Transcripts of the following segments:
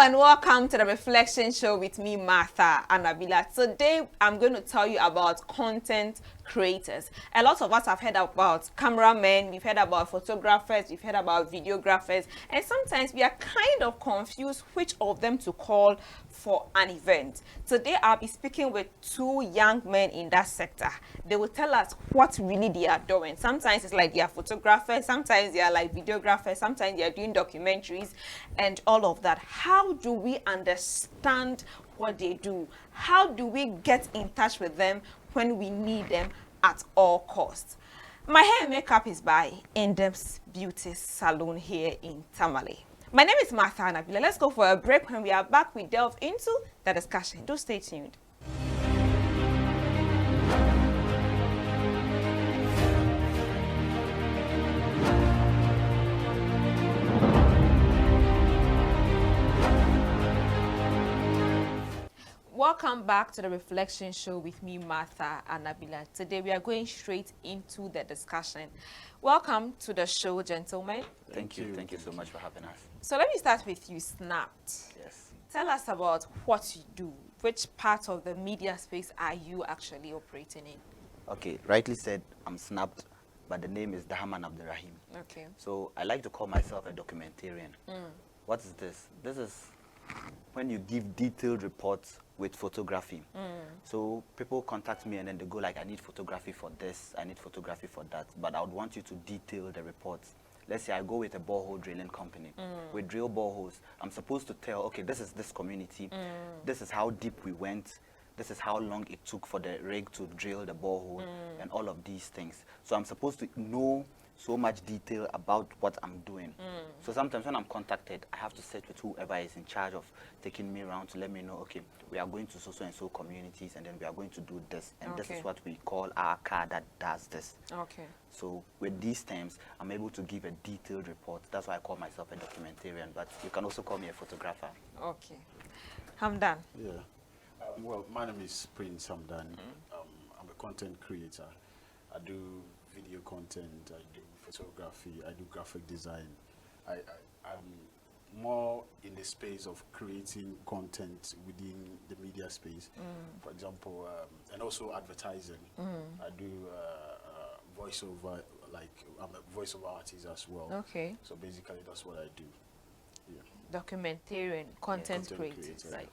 and welcome to the Reflection Show with me, Martha Anabila. Today, I'm going to tell you about content creators. A lot of us have heard about cameramen, we've heard about photographers, we've heard about videographers, and sometimes we are kind of confused which of them to call for an event. Today, I'll be speaking with two young men in that sector. They will tell us what really they are doing. Sometimes it's like they are photographers, sometimes they are like videographers, sometimes they are doing documentaries and all of that. How do we understand what they do? How do we get in touch with them when we need them at all costs? My hair and makeup is by Indep's Beauty Salon here in Tamale. My name is Martha Anabila. Let's go for a break. When we are back, we delve into the discussion. Do stay tuned. Welcome back to the Reflection Show with me, Martha Anabila. Today we are going straight into the discussion. Welcome to the show, gentlemen. Thank you. Thank you so much for having us. So let me start with you, Snapped. Yes. Tell us about what you do. Which part of the media space are you actually operating in? Okay, rightly said, I'm Snapped, but the name is Dahaman Abdurrahim. Okay. So I like to call myself a documentarian. What is this? This is when you give detailed reports with photography. So people contact me and then they go like, I need photography for this, I need photography for that, but I would want you to detail the reports. Let's say I go with a borehole drilling company. We drill boreholes. I'm supposed to tell, okay, this is this community, this is how deep we went, this is how long it took for the rig to drill the borehole, and all of these things. So I'm supposed to know so much detail about what I'm doing. So sometimes when I'm contacted, I have to sit with whoever is in charge of taking me around to let me know, okay, we are going to so and so communities, and then we are going to do this, and this is what we call our car that does this. Okay. So with these terms, I'm able to give a detailed report. That's why I call myself a documentarian, but you can also call me a photographer. Okay. Hamdan. Yeah. Well, my name is Prince Hamdan. I'm a content creator. I do video content, I do photography, I do graphic design. I'm more in the space of creating content within the media space. For example, and also advertising. I do voiceover, like I'm a voiceover artist as well. Okay. So basically that's what I do. Yeah. Documentarian, content creator. creator. Right.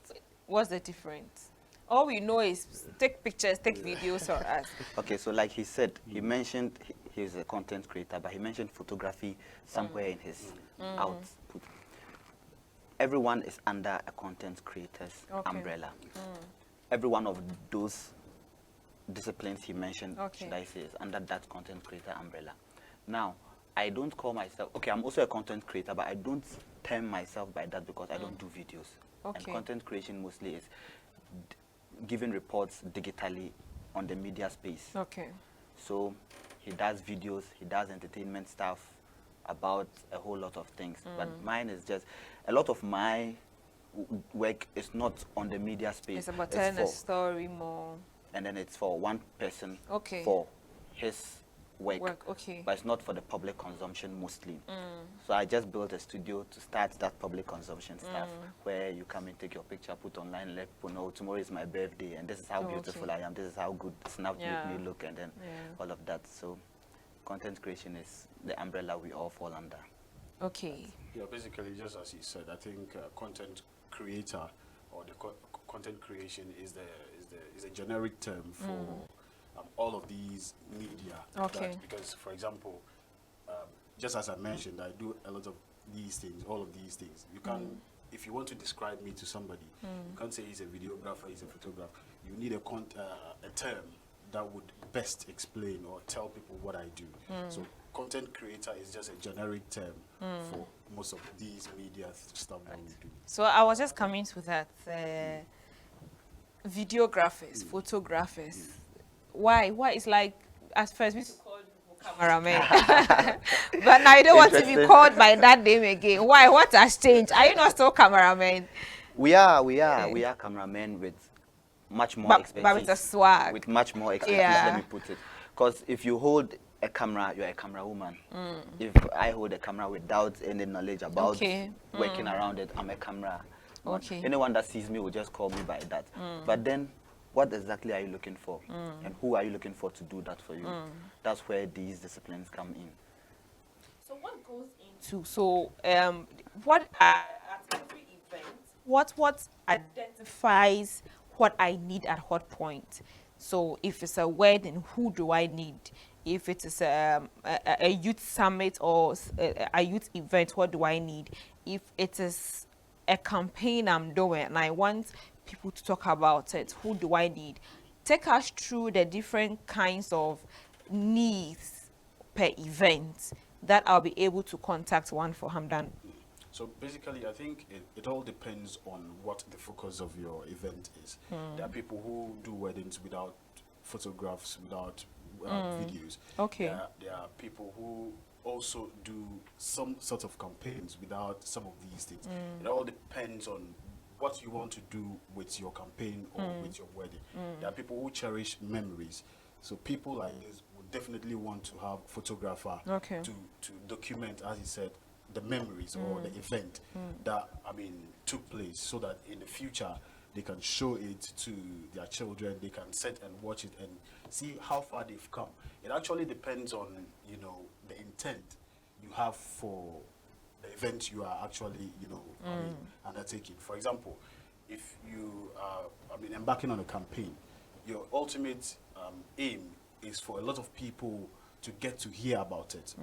What's the difference? All we know is take pictures, take videos for us. Okay, so like he said, he mentioned he's a content creator, but he mentioned photography somewhere in his output. Everyone is under a content creator's umbrella. Every one of those disciplines he mentioned, should I say, is under that content creator umbrella. Now, I don't call myself, okay, I'm also a content creator, but I don't term myself by that because I don't do videos. And content creation mostly is giving reports digitally on the media space. Okay. So he does videos, he does entertainment stuff about a whole lot of things. But mine is just, a lot of my work is not on the media space. It's about telling a story more. And then it's for one person Okay. for his work. Okay. But it's not for the public consumption mostly. So I just built a studio to start that public consumption stuff where you come and take your picture, put online, let people know tomorrow is my birthday and this is how beautiful I am, this is how good Snap make me look, and then all of that. So content creation is the umbrella we all fall under. Okay. Yeah, basically, just as you said, I think content creator or the content creation is a generic term for all of these media. Okay. Because, for example, just as I mentioned, I do a lot of these things, all of these things. You can, if you want to describe me to somebody, you can't say he's a videographer, he's a photographer. You need a term that would best explain or tell people what I do. So content creator is just a generic term for most of these media stuff that we do. So I was just coming to that. Videographers, photographers. Why? Why? It's like, at first we used to call people cameramen. But now you don't want to be called by that name again. Why? What has changed? Are you not still cameramen? We are cameramen with much more expertise. But with a swag. With much more expertise, let me put it. Because if you hold a camera, you're a camera woman. If I hold a camera without any knowledge about working around it, I'm a camera Okay. Anyone that sees me will just call me by that. But then, what exactly are you looking for? And who are you looking for to do that for you? That's where these disciplines come in. So what goes into what at every event, what identifies what I need at what point? So if it's a wedding, who do I need? If it is a youth summit or a youth event, what do I need? If it is a campaign I'm doing and I want people to talk about it, who do I need? Take us through the different kinds of needs per event that I'll be able to contact one for Hamdan. So basically, I think it all depends on what the focus of your event is. There are people who do weddings without photographs, without videos. Okay. There are people who also do some sort of campaigns without some of these things. It all depends on what you want to do with your campaign or with your wedding. There are people who cherish memories. So people like this would definitely want to have a photographer to document, as he said, the memories or the event that, I mean, took place, so that in the future they can show it to their children, they can sit and watch it and see how far they've come. It actually depends on, you know, the intent you have for the event you are actually, you know, I mean, undertaking. For example, if you are, I mean, embarking on a campaign, your ultimate aim is for a lot of people to get to hear about it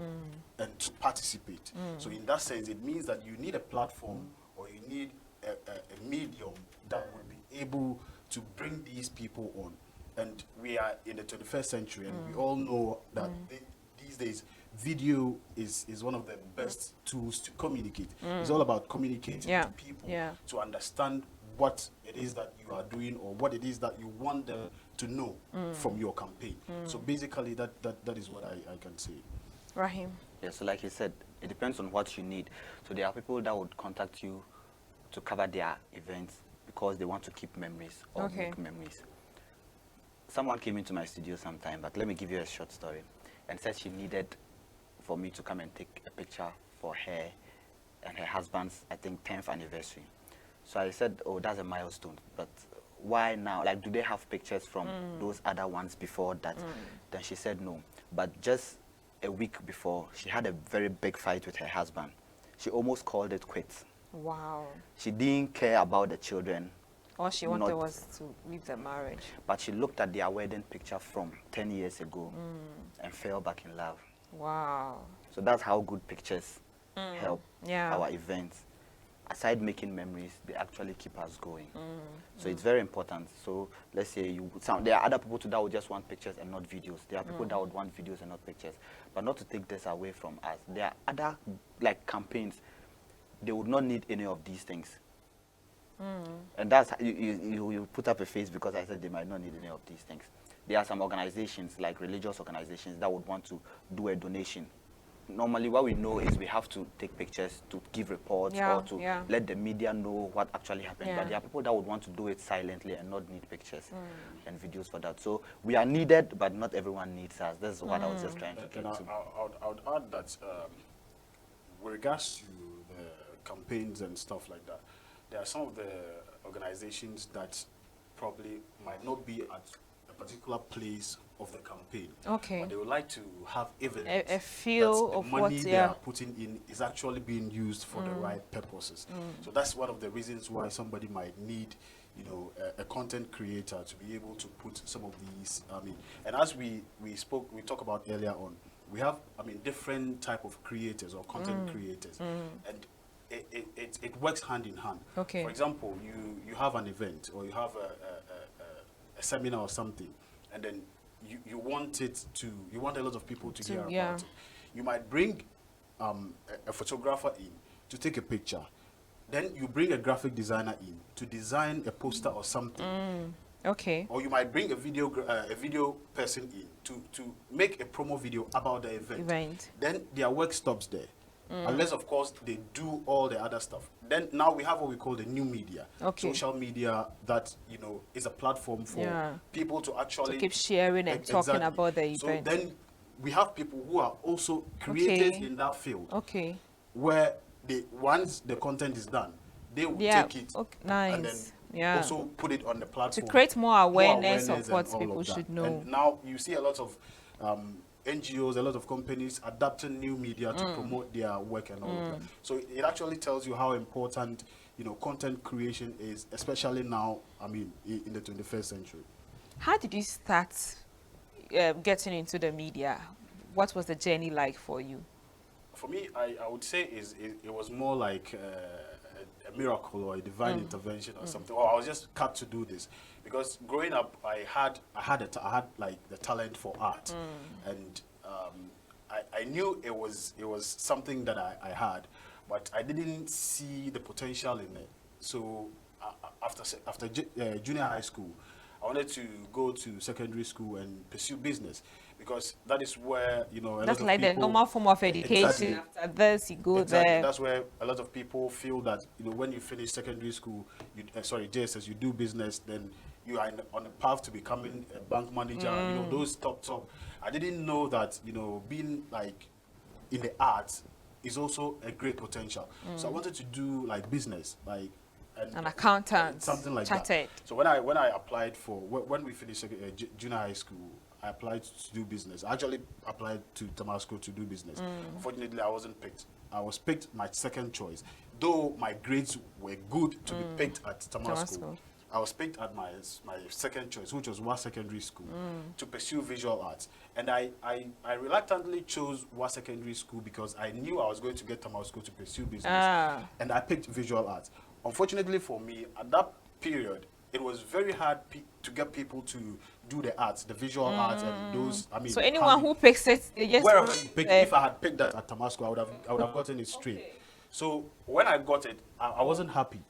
and to participate. So in that sense, it means that you need a platform or you need a medium that would be able to bring these people on. And we are in the 21st century, and we all know that these days video is one of the best tools to communicate. It's all about communicating to people to understand what it is that you are doing or what it is that you want them to know from your campaign. So basically that is what I can say. Rahim. Yeah, so like you said, it depends on what you need. So there are people that would contact you to cover their events because they want to keep memories or make memories. Someone came into my studio sometime, but let me give you a short story, and said she needed for me to come and take a picture for her and her husband's, I think, 10th anniversary. So I said, oh, that's a milestone, but why now? Like, do they have pictures from those other ones before that? Then she said no. But just a week before, she had a very big fight with her husband. She almost called it quits. Wow. She didn't care about the children. All she wanted was to leave the marriage. But she looked at their wedding picture from 10 years ago and fell back in love. Wow. So that's how good pictures help our events. Aside making memories, they actually keep us going. So it's very important. So let's say there are other people too that would just want pictures and not videos. There are people that would want videos and not pictures. But not to take this away from us. There are other like campaigns, they would not need any of these things. And that's you put up a face because I said they might not need any of these things. There are some organizations, like religious organizations, that would want to do a donation. Normally what we know is we have to take pictures to give reports or to let the media know what actually happened. But there are people that would want to do it silently and not need pictures and videos for that. So we are needed, but not everyone needs us. That's what I was just trying to get to. I would add that with regards to the campaigns and stuff like that, there are some of the organizations that probably might not be at a particular place of the campaign. Okay. But they would like to have evidence a feel that of the money what they are putting in is actually being used for the right purposes. So that's one of the reasons why somebody might need, you know, a content creator to be able to put some of these. I mean, and as we talked about earlier on, we have, I mean, different type of creators or content creators, and it works hand in hand. Okay. For example, you have an event or you have a seminar or something, and then you want a lot of people to hear about it. You might bring a photographer in to take a picture. Then you bring a graphic designer in to design a poster or something. Okay. Or you might bring a video person in to make a promo video about the event. Then their work stops there. Unless, of course, they do all the other stuff. Then now we have what we call the new media. Okay. Social media that, you know, is a platform for people to actually to keep sharing and talking about the event. So then we have people who are also creators in that field. Okay. Where once the content is done, they will Yeah, take it okay, and then nice. Yeah. also put it on the platform. create more awareness of and what all people of that. should know. And now you see a lot of NGOs, a lot of companies adapting new media to promote their work and all of that. So it actually tells you how important, you know, content creation is, especially now, I mean, in the 21st century. How did you start getting into the media? What was the journey like for you? For me, I would say it was more like a miracle or a divine intervention or something. Or I was just cut to do this because growing up, I had like the talent for art, and I knew it was something that I had, but I didn't see the potential in it. So after junior high school, I wanted to go to secondary school and pursue business because that is where, you know, a That's lot of like the people, normal form of education. Exactly. After this, you go Exactly. there. That's where a lot of people feel that, you know, when you finish secondary school, JSS, you do business, then you are on a path to becoming a bank manager. You know, those top. I didn't know that, you know, being like in the arts is also a great potential. So I wanted to do like business, like An accountant, something like chartered. that. So when I applied for when we finished junior high school, I applied to do business. I actually applied to Tamasco to do business. Unfortunately, I wasn't picked. I was picked my second choice. Though my grades were good to be picked at Tamasco, I was picked at my second choice, which was WA Secondary School, to pursue visual arts. And I reluctantly chose WA Secondary School because I knew I was going to get Tamasco to pursue business. And I picked visual arts. Unfortunately for me, at that period, it was very hard to get people to do the arts, the visual arts, and those. I mean, So anyone who picks it, they just wherever you pick, if I had picked that at Tamasco, I would have gotten it straight. Okay. So when I got it, I wasn't happy.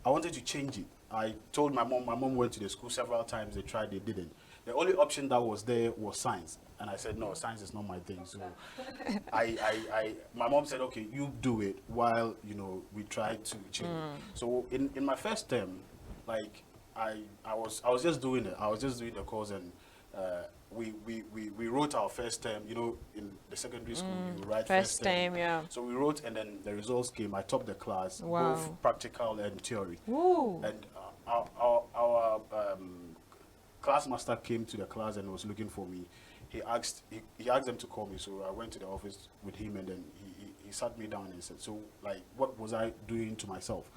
I wanted to change it. I told my mom. My mom went to the school several times. They tried, they didn't. The only option that was there was science, and I said no, science is not my thing. So my mom said, okay, you do it while, you know, we try to change. So in my first term, like I was just doing it. I was just doing the course, and we wrote our first term. You know, in the secondary school, you write First time, yeah. So we wrote, and then the results came. I topped the class, Wow. both practical and theory. Woo. And our class master came to the class and was looking for me. He asked them to call me, so I went to the office with him, and then he sat me down and said, so like, what was I doing to myself?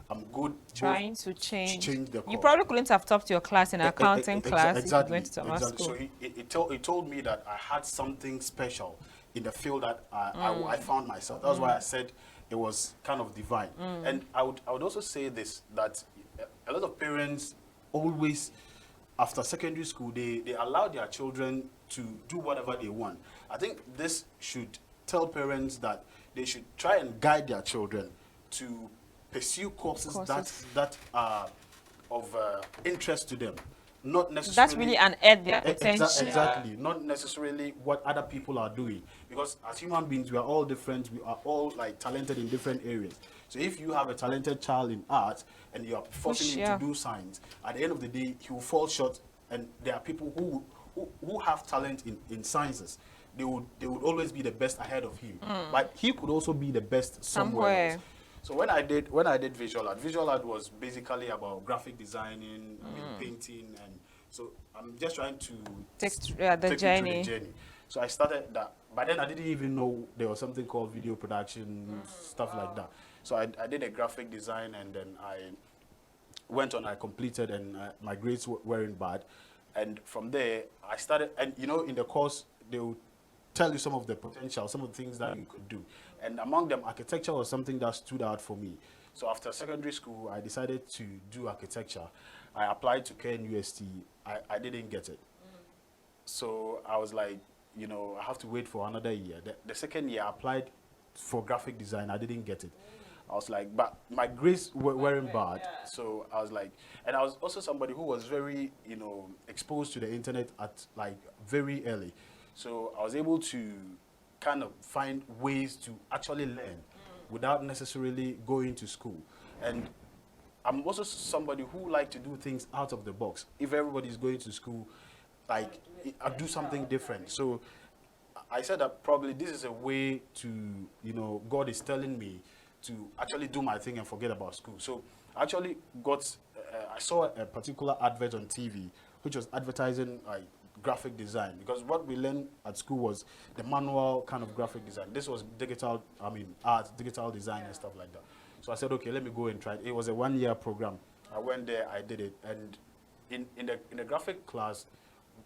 I'm good Trying to change the course. You probably couldn't have topped your class in accounting class if you went to Tamasco. Exactly. So he told me that I had something special in the field that I found myself. That's why I said it was kind of divine. And I would also say this, that a lot of parents always, after secondary school, they allow their children to do whatever they want. I think this should tell parents that they should try and guide their children to pursue courses that are of interest to them, not necessarily. That's really an add their potential. Exactly, not necessarily what other people are doing. Because as human beings, we are all different. We are all like talented in different areas. So if you have a talented child in art and you are forcing him to do science, at the end of the day, he will fall short. And there are people who have talent in sciences. They would always be the best ahead of him, but he could also be the best somewhere else. So when I did visual art was basically about graphic designing, painting, and so I'm just trying to take the journey. So I started that, but then I didn't even know there was something called video production, stuff like that. So I did a graphic design, and then I went on. I completed, and my grades weren't bad. And from there, I started, and you know, in the course they will tell you some of the potential, some of the things that you could do. And among them, architecture was something that stood out for me. So after secondary school, I decided to do architecture. I applied to KNUST. I didn't get it. So I was like, you know, I have to wait for another year. The second year, I applied for graphic design. I didn't get it. I was like, but my grades weren't bad. So I was like, and I was also somebody who was very, you know, exposed to the internet at like very early. So I was able to kind of find ways to actually learn without necessarily going to school. And I'm also somebody who like to do things out of the box. If everybody's going to school, like, I do something different. So I said that probably this is a way to, you know, God is telling me to actually do my thing and forget about school. So I actually got, I saw a particular advert on TV, which was advertising graphic design, because what we learned at school was the manual kind of graphic design. This was digital, art, digital design and stuff like that. So I said, okay, let me go and try it. It was a 1-year program. I went there, I did it, and in the graphic class,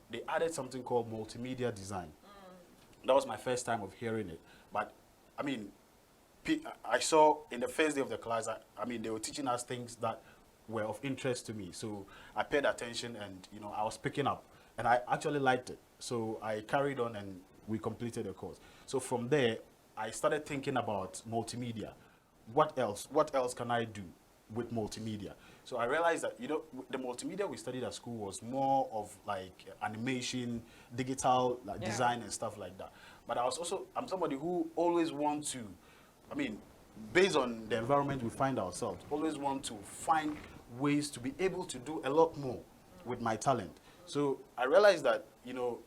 they added something called multimedia design. That was my first time of hearing it. But I mean, I saw in the first day of the class, they were teaching us things that were of interest to me. So I paid attention, and I was picking up, and I actually liked it. So I carried on, and we completed the course. So from there, I started thinking about multimedia. What else? What else can I do with multimedia? So I realized that, the multimedia we studied at school was more of like animation, digital design and stuff like that. But I'm somebody who always wants to, based on the environment we find ourselves, always want to find ways to be able to do a lot more with my talent. So I realized that,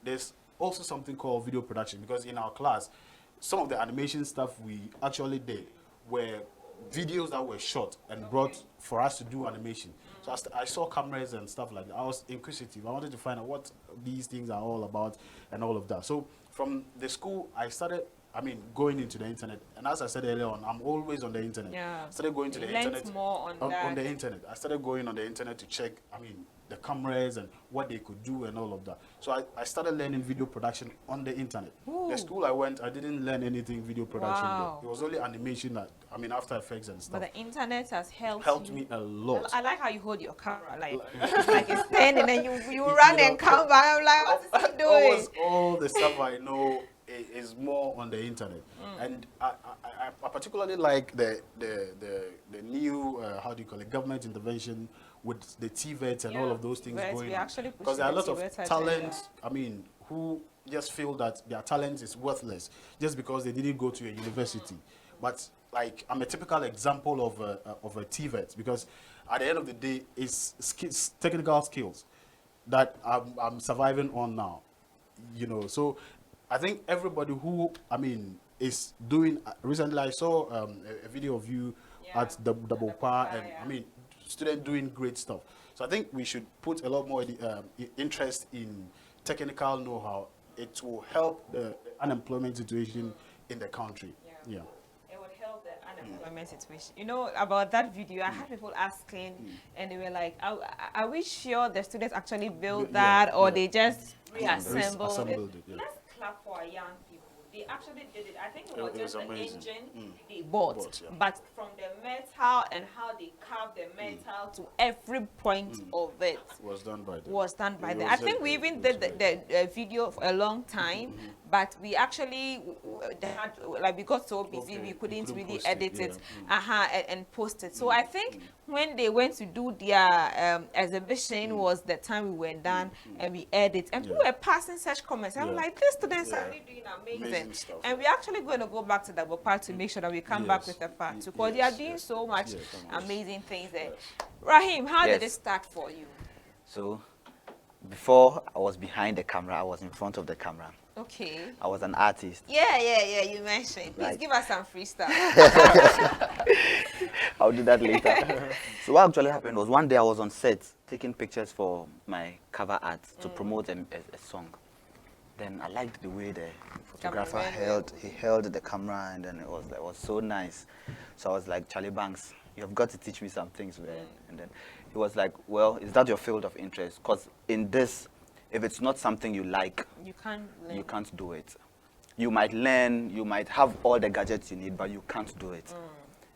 there's also something called video production, because in our class, some of the animation stuff we actually did were videos that were shot and brought for us to do animation. So I saw cameras and stuff like that. I was inquisitive. I wanted to find out what these things are all about and all of that. So from the school, I started, going into the internet. And as I said earlier on, I'm always on the internet. Yeah. I started going to the internet. More on the internet. I started going on the internet to check, the cameras and what they could do and all of that. So I started learning video production on the internet. Ooh. The school I went, I didn't learn anything video production. Wow. There. It was only animation, After Effects and stuff. But the internet has helped you. Me a lot. I like how you hold your camera, it's like it's standing and you run and come back. I'm like, what is he doing? Almost all the stuff I know is more on the internet, and I particularly like the new government intervention with the TVETs and all of those things going on, because there are a lot of talent who just feel that their talent is worthless just because they didn't go to a university. But I'm a typical example of a TVET, because at the end of the day, it's technical skills that I'm surviving on now, so I think everybody who is doing, recently I saw a video of you at the Bopa, and students doing great stuff. So I think we should put a lot more interest in technical know-how. It will help the unemployment situation in the country. Yeah. It would help the unemployment situation. About that video, I had people asking, and they were like, are we sure the students actually built that, or they just reassembled it? Yeah. Let's clap for our young people. They actually did it. I think it was It just was the amazing. engine they bought. Yeah. But from the metal and how they carved the metal to every point of it Was done by them. was done by It them. was I think very we good. even It did was the video for a long time, but we actually we got so busy we couldn't really post it, edit it, yeah. and post it. So I think when they went to do their exhibition was the time we were done and we edit, and people were passing such comments. I'm like, these students are really doing amazing, stuff. and we're actually going to go back to the part to make sure that we come back with a part too, because they are doing so much amazing things there. Raheem, how did it start for you? So before I was behind the camera, I was in front of the camera. Okay. I was an artist. Yeah, you mentioned. Please give us some freestyle. I'll do that later. So what actually happened was, one day I was on set taking pictures for my cover art to promote a song. Then I liked the way the photographer held the camera, and then it was so nice. So I was like, Charlie Banks, you have got to teach me some things, man. And then he was like, well, is that your field of interest? Because in this, if it's not something you like, you can't learn. You can't do it. You might learn, you might have all the gadgets you need, but you can't do it.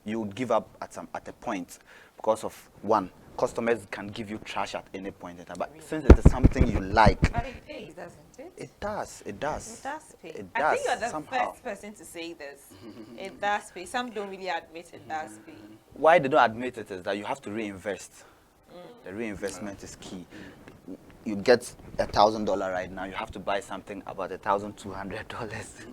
You would give up at a point because of, one, customers can give you trash at any point in time. But since it is something you like, but it pays, doesn't it? It does. It does pay. It I does, think you're the somehow. first person to say this. It does pay. Some don't really admit it does pay. Why they don't admit it is that you have to reinvest. The reinvestment is key. You get $1,000 right now, you have to buy something about $1,200.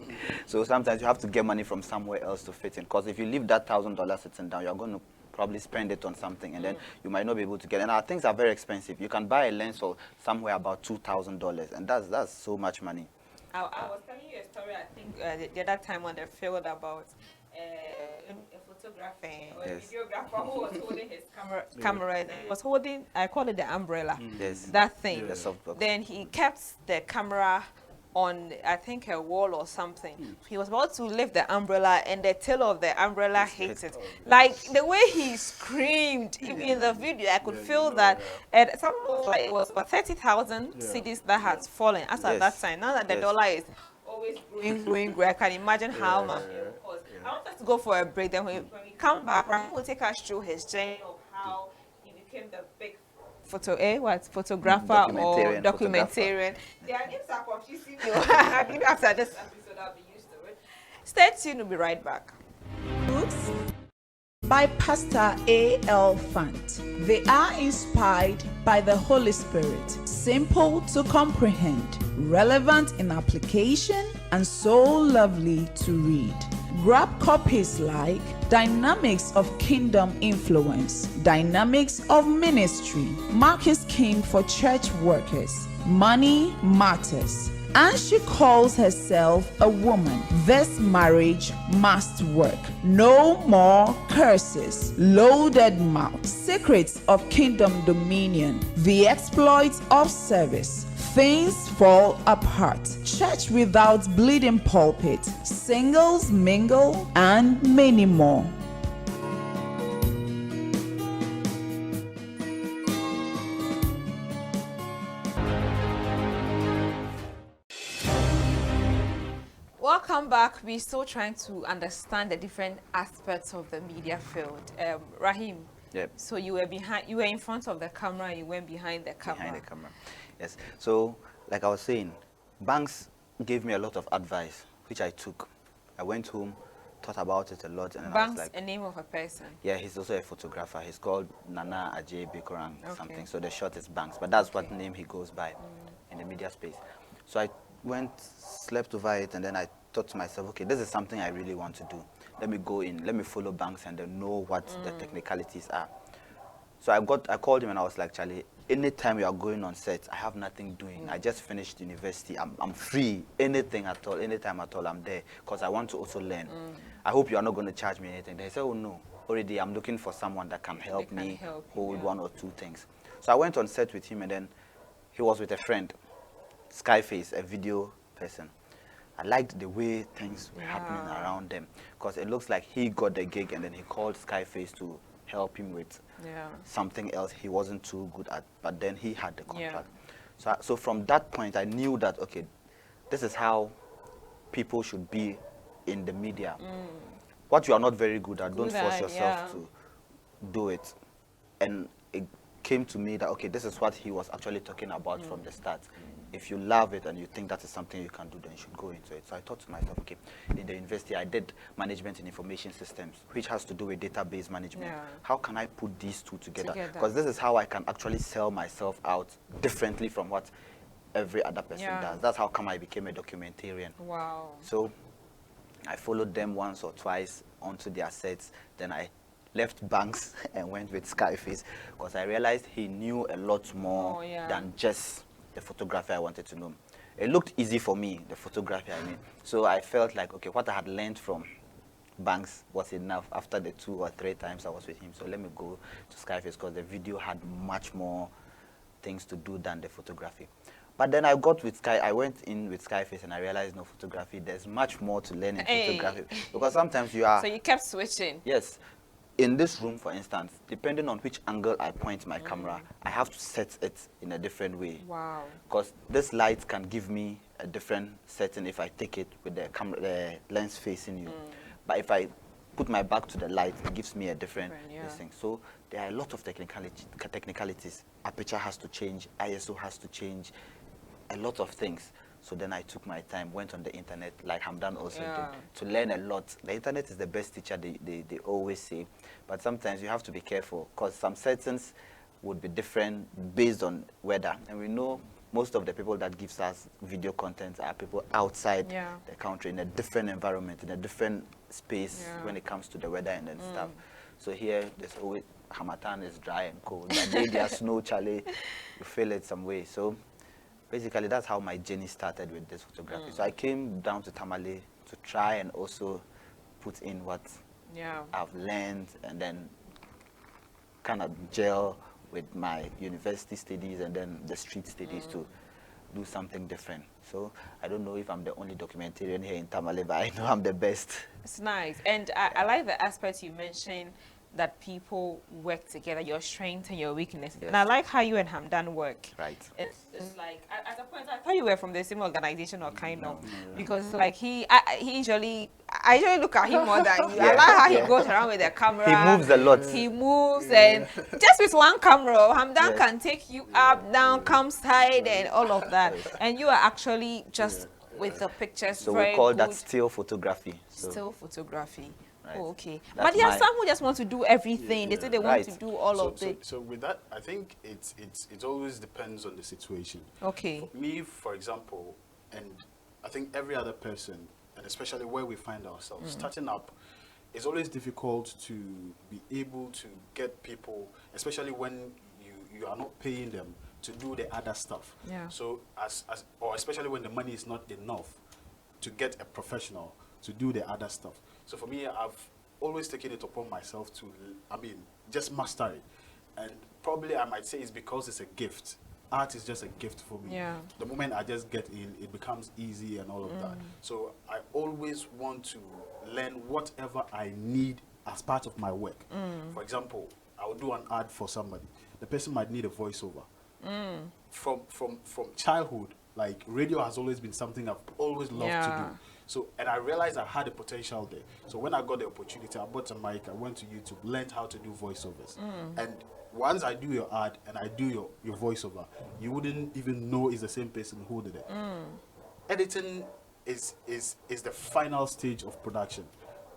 So sometimes you have to get money from somewhere else to fit in. Because if you leave that $1,000 sitting down, you're going to probably spend it on something, and then you might not be able to get it. And our things are very expensive. You can buy a lens for somewhere about $2,000, and that's so much money. I was telling you a story, I think, the other time on the field about a photographer or Yes. a videographer who was holding his camera and he was holding, I call it the umbrella, Yes. that thing. The softbox. Then he kept the camera on, I think, a wall or something. He was about to lift the umbrella and the tail of the umbrella hit it. Like the way he screamed in the video, I could feel that. And something was like it was about 30,000 cedis that had fallen as at that Yes. time. Now that the Yes. dollar is always growing, I can imagine how much it will cost. I want us to go for a break. Then when we come back, Rahim will take us through his journey of how he became the big photographer or Documentarian, documentarian. Their names are confusing me. I think after this episode I'll be used to it. Stay tuned, we'll be right back. Books by Pastor A.L. Fant. They are inspired by the Holy Spirit, simple to comprehend, relevant in application, and so lovely to read. Grab copies like Dynamics of Kingdom Influence, Dynamics of Ministry, Marcus King for Church Workers, Money Matters, and she calls herself a woman. This marriage must work. No more curses. Loaded mouth. Secrets of Kingdom Dominion. The exploits of service. Things fall apart. Church without bleeding pulpit. Singles mingle and many more. Welcome back. We're still trying to understand the different aspects of the media field. Rahim, Yep. so you were in front of the camera and you went behind the camera. Behind the camera. Yes. So, like I was saying, banks gave me a lot of advice, which I took. I went home, thought about it a lot, and then I was Banks, like, a name of a person. yeah, he's also a photographer. He's called Nana Ajay Bekorang Okay. something. So the short is Banks, but that's what name he goes by in the media space. So I went, slept over it, and then I thought to myself, okay, this is something I really want to do. Let me go in, let me follow Banks and then know what the technicalities are. So I called him and I was like, Charlie, anytime you are going on set, I have nothing doing. I just finished university. I'm free. Anything at all, anytime at all, I'm there because I want to also learn. I hope you are not going to charge me anything. They said, oh no, already I'm looking for someone that can help me hold one or two things. So I went on set with him and then he was with a friend, Skyface, a video person. I liked the way things were happening around them because it looks like he got the gig and then he called Skyface to help him with something else he wasn't too good at, but then he had the contract. So from that point, I knew that, okay, this is how people should be in the media. What you are not very good at, don't force yourself to do it. And it came to me that, okay, this is what he was actually talking about from the start. If you love it and you think that is something you can do, then you should go into it. So I thought to myself, okay, in the university, I did management in information systems, which has to do with database management. How can I put these two together? Because this is how I can actually sell myself out differently from what every other person does. That's how come I became a documentarian. Wow. So I followed them once or twice onto their sets. Then I left Banks and went with Skyface because I realized he knew a lot more than just the photography I wanted to know. It looked easy for me, the photography I mean. So I felt like, okay, what I had learned from Banks was enough after the 2 or 3 times I was with him. So let me go to Skyface because the video had much more things to do than the photography. But then I went in with Skyface and I realized no photography, there's much more to learn in photography. Because sometimes you are... So you kept switching? Yes. In this room, for instance, depending on which angle I point my camera, I have to set it in a different way. Wow. Because this light can give me a different setting if I take it with the lens facing you. But if I put my back to the light, it gives me a different thing. So there are a lot of technicalities. Aperture has to change, ISO has to change, a lot of things. So then I took my time, went on the internet, like Hamdan also did, to learn a lot. The internet is the best teacher, they always say. But sometimes you have to be careful, because some settings would be different based on weather. And we know most of the people that gives us video content are people outside the country, in a different environment, in a different space when it comes to the weather and then stuff. So here, there's always, Hamatan is dry and cold. But then there's snow, Charlie, you feel it some way. So basically, that's how my journey started with this photography. So I came down to Tamale to try and also put in what Yeah. I've learned, and then kind of gel with my university studies and then the street studies to do something different. So I don't know if I'm the only documentarian here in Tamale, but I know I'm the best. It's nice. And I like the aspect you mentioned, that people work together, your strengths and your weaknesses. Yes. And I like how you and Hamdan work. Right. It's like, at a point, I thought you were from the same organization or kind of. no. Because like I usually look at him more than you. I Yeah, like how yeah. he goes around with the camera. He moves a lot. He moves, and just with one camera, Hamdan Yes. can take you up, down, come side, and all of that. And you are actually just with the pictures. So very we call good. that still photography. So, Still photography. Right. Oh, okay. That's But there are my- some who just want to do everything. They say they want Right. to do all of it. So with that, I think it always depends on the situation. Okay. Me, for example, and I think every other person, and especially where we find ourselves, starting up, it's always difficult to be able to get people, especially when you are not paying them to do the other stuff. Yeah. So or especially when the money is not enough to get a professional to do the other stuff. So for me, I've always taken it upon myself to, just master it. And probably I might say it's because it's a gift. Art is just a gift for me. Yeah. The moment I just get in, it becomes easy and all of that. So I always want to learn whatever I need as part of my work. For example, I will do an ad for somebody. The person might need a voiceover. From childhood, like radio has always been something I've always loved to Yeah. do. So, and I realized I had a potential there. So when I got the opportunity, I bought a mic, I went to YouTube, learned how to do voiceovers. And once I do your ad and I do your voiceover, you wouldn't even know it's the same person who did it. Editing is the final stage of production.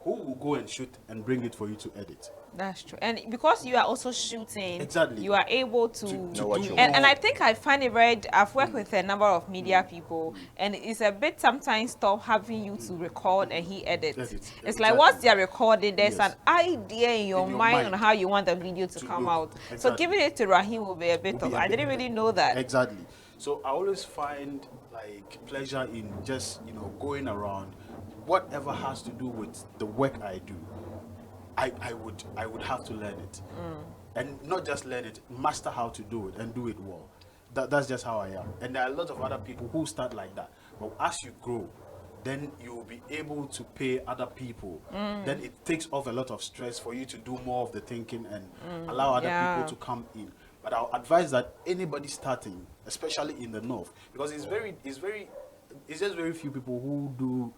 Who will go and shoot and bring it for you to edit? That's true. And because you are also shooting, Exactly. you are able to know what you and want. I think I find it very, I've worked with a number of media people, and it's a bit sometimes tough having you to record and he edits. Edit, It's exactly. like once they're recording, there's Yes. an idea in your mind on how you want the video to come look. out. So Exactly. giving it to Rahim will be a bit Will tough. be a I bit- didn't really know that. Exactly. So I always find like pleasure in just going around. Whatever has to do with the work I do, I would have to learn it, and not just learn it, master how to do it and do it well. That's just how I am. And there are a lot of other people who start like that. But as you grow, then you will be able to pay other people. Then it takes off a lot of stress for you to do more of the thinking and allow other Yeah. people to come in. But I'll advise that anybody starting, especially in the north, because it's just very few people who do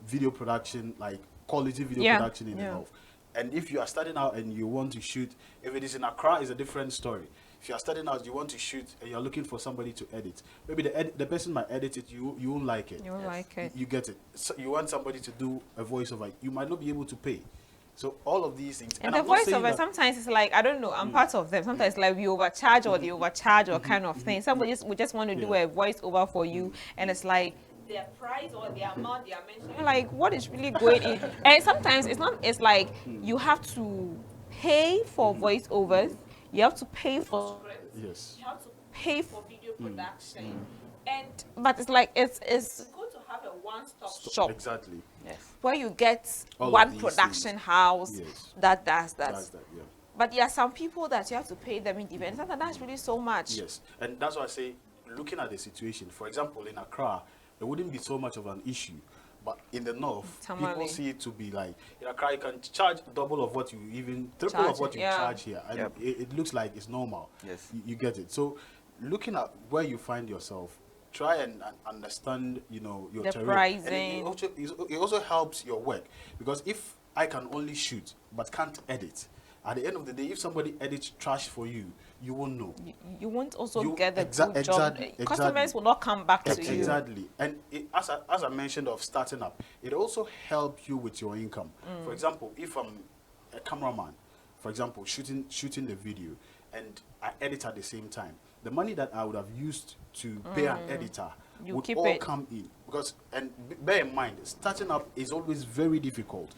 video production, like quality video Yeah, production in the yeah. north. And if you are starting out and you want to shoot, if it is in Accra, it's a different story. If you are starting out, you want to shoot and you're looking for somebody to edit. Maybe the person might edit it, you won't like it. You won't like it. You get it. So you want somebody to do a voiceover, you might not be able to pay. So all of these things. And the I'm not saying voiceover, that- sometimes it's like, I don't know, I'm part of them. Sometimes it's like we overcharge or they overcharge or kind of thing. Somebody we just want to do a voiceover for you, and it's like their price or the amount they are mentioning. You're like, what is really going in? And sometimes it's like you have to pay for voiceovers, you have to pay for scripts, Yes. you have to pay for video production. But it's like it's good to have a one-stop shop Exactly. Yes. where you get All of one these production things. house Yes. that does that. That's that, yeah. But there are some people that you have to pay them independently. That's really so much. Yes, and that's why I say, looking at the situation, for example, in Accra, there wouldn't be so much of an issue. But in the north, Tamale. people see it to be like, in Accra, you can charge double of what you triple Charge of what it, you yeah. charge here. And Yep. it looks like it's normal. Yes. You get it. So looking at where you find yourself, try and understand, your The terrain. pricing. And it also helps your work. Because if I can only shoot, but can't edit, at the end of the day, if somebody edits trash for you, you won't know. You won't also You- get the exa- good job. exactly. Customers will not come back to you. Exactly. And as I mentioned of starting up, it also helps you with your income. For example, if I'm a cameraman, for example, shooting the video, and I edit at the same time, the money that I would have used to pay an editor You would keep all it. come in. Because, and bear in mind, starting up is always very difficult.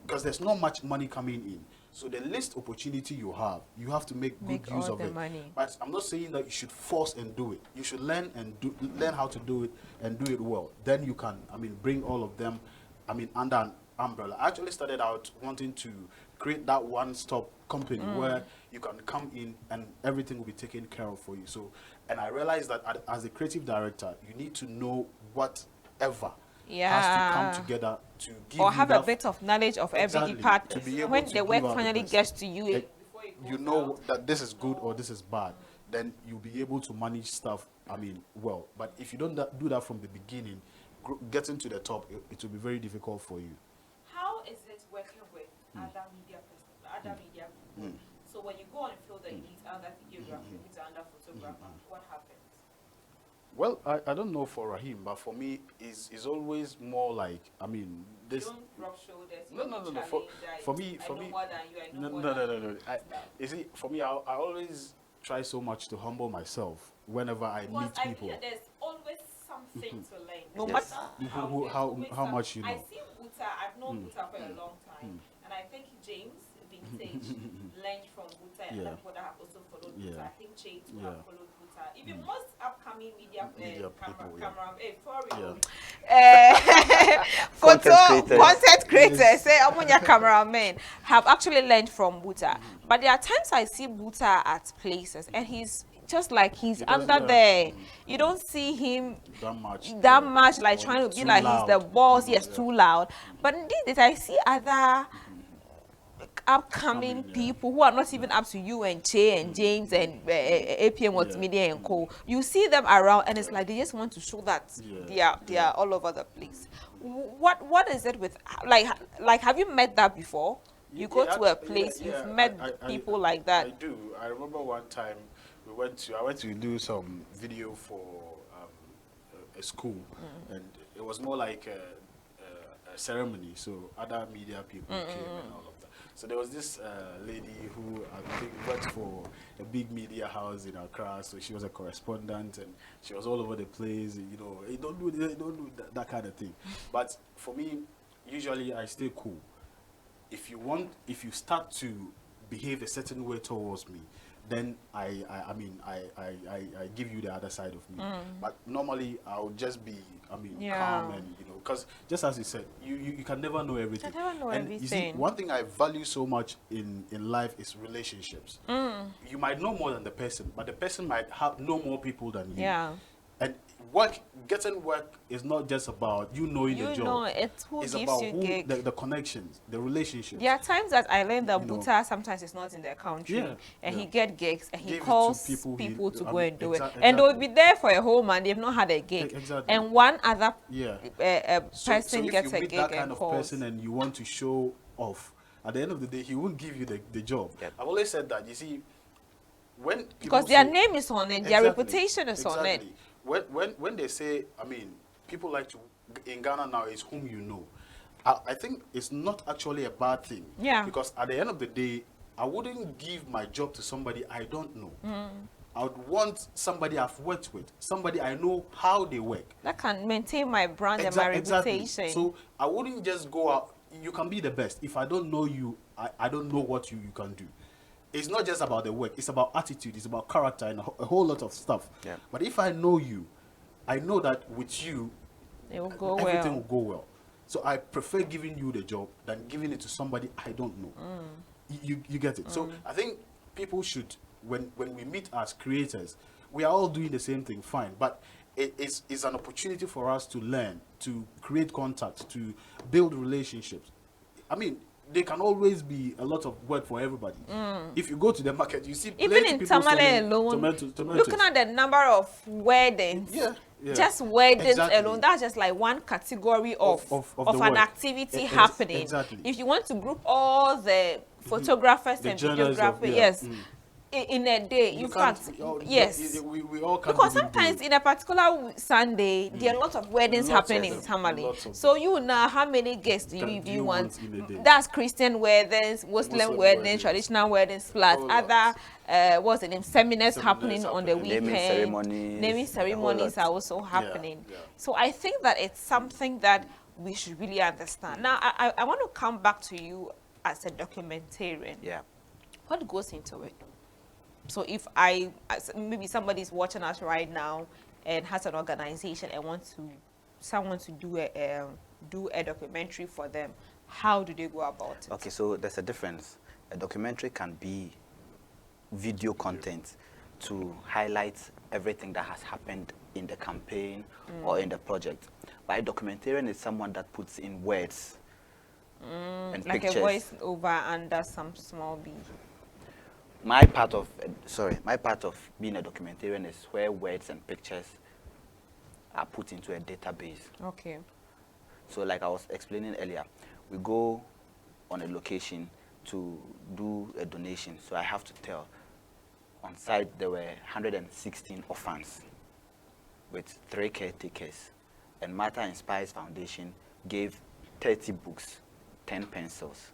Because there's not much money coming in. So the least opportunity you have to make Make good use all of the it. money. But I'm not saying that you should force and do it. You should learn how to do it and do it well. Then you can, bring all of them, under umbrella. I actually started out wanting to create that one-stop company where you can come in and everything will be taken care of for you. So, and I realized that as a creative director, you need to know whatever has to come together to give or you have that a bit of knowledge of every exactly, department. to be able When to the work give out the finally best. gets to you, You know that this is good or this is bad, then you'll be able to manage stuff, I mean, well. But if you don't do that from the beginning, getting to the top, it will be very difficult for you. how is it working with other media people? So when you go on a field and you meet other videographers, you meet another photographer, what happens? Well, I don't know for Rahim, but for me, is always more like, I mean, this. You don't rub shoulders. No. For me, I know more than you. I know no, more than no. You see, for me, I always try so much to humble myself whenever I meet because people. I feel there's always something to learn. No Yes. matter How much you know. I see Buta. I've known Buta for a long time, and I think James Vintage learned from Buta, and Yeah. other people that have also followed Yeah. Buta. I think Jade too Yeah. have followed Buta. Even most upcoming media Media people, yeah. camera, Yeah. content creators, say Omonia cameramen have actually learned from Buta. But there are times I see Buta at places, and he's just like he's under there. You don't see him that much like trying to be too like loud. he's the boss. Yes, too loud. But indeed, I see other upcoming people who are not even up to you and Che and James and APM Multimedia and Co. You see them around, and it's like they just want to show that they are all over the place. What is it with like have you met that before? You go to a place, you've met people like that. I do. I remember one time I went to do some video for a school, and it was more like a ceremony. So other media people came and all of that. So there was this lady who I think worked for a big media house in Accra. So she was a correspondent, and she was all over the place. You know, don't do that kind of thing. But for me, usually I stay cool. If you start to behave a certain way towards me, then I give you the other side of me. But normally I'll just be calm, and because just as you said, you can never know everything. You never know everything. You see, one thing I value so much in life is relationships. You might know more than the person, but the person might know more people than you. Yeah. And getting work is not just about you knowing the job. It's who it's gives about you who, gig. the connections, the relationships. There are times that I learned that Buta sometimes is not in the country, and he get gigs and he calls people to go and do it, and they will be there for a whole month. They've not had a gig, and one other person gets a gig that kind and of calls. person, and you want to show off. At the end of the day, he won't give you the job. I've always said that. You see, when because their name is on it, their reputation is on it. When they say, I mean, people like to in Ghana now is whom you know. I think it's not actually a bad thing. Yeah. Because at the end of the day, I wouldn't give my job to somebody I don't know. I would want somebody I've worked with, somebody I know how they work. That can maintain my brand and my reputation. Exactly. So I wouldn't just go out. You can be the best. If I don't know you, I don't know what you can do. It's not just about the work. It's about attitude. It's about character and a whole lot of stuff. Yeah. But if I know you, I know that with you, everything will go well. So I prefer giving you the job than giving it to somebody I don't know. You get it? So I think people should, when we meet as creators, we are all doing the same thing, fine. But it's an opportunity for us to learn, to create contact, to build relationships. I mean, there can always be a lot of work for everybody. If you go to the market, you see even in Tamale alone, tomatoes. looking at the number of weddings, just weddings alone, that's just like one category of an activity happening. Exactly. If you want to group all the photographers and videographers, in a day, in fact, yes. We all can, because sometimes in a particular Sunday, there are a lot of weddings happening in Tamale. So you know how many guests do you want? That's Christian weddings, Muslim weddings, traditional weddings, plus other what's the name, seminars happening on the weekend. Naming ceremonies are also happening. So I think that it's something that we should really understand. Now, I want to come back to you as a documentarian. Yeah. What goes into it? So if maybe somebody's watching us right now and has an organization and wants someone to do a documentary for them, how do they go about it? Okay, so there's a difference. A documentary can be video content to highlight everything that has happened in the campaign or in the project. But a documentarian is someone that puts in words and Like pictures. a voice over under some small b. My part of being a documentarian is where words and pictures are put into a database. Okay. So like I was explaining earlier, we go on a location to do a donation. So I have to tell, on site there were 116 orphans with 3 caretakers. And Martha Inspires Foundation gave 30 books, 10 pencils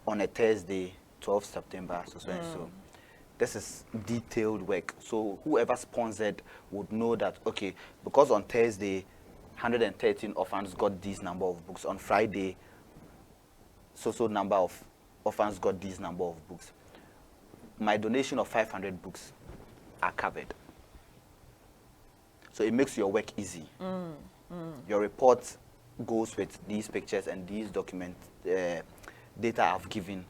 on a Thursday, 12 September, so. This is detailed work. So whoever sponsored would know that, okay, because on Thursday, 113 orphans got this number of books. On Friday, so number of orphans got this number of books. My donation of 500 books are covered. So it makes your work easy. Your report goes with these pictures and these data I've given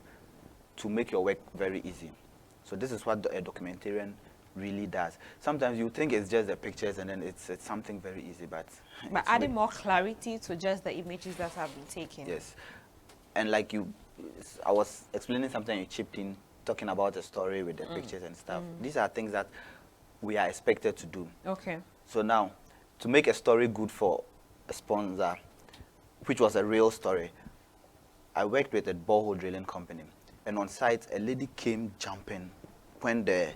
to make your work very easy. So this is what a documentarian really does. Sometimes you think it's just the pictures and then it's something very easy, but adding more clarity to just the images that have been taken. Yes. And like I was explaining something, you chipped in, talking about the story with the pictures and stuff. These are things that we are expected to do. Okay. So now, to make a story good for a sponsor, which was a real story, I worked with a borehole drilling company. And on site, a lady came jumping when the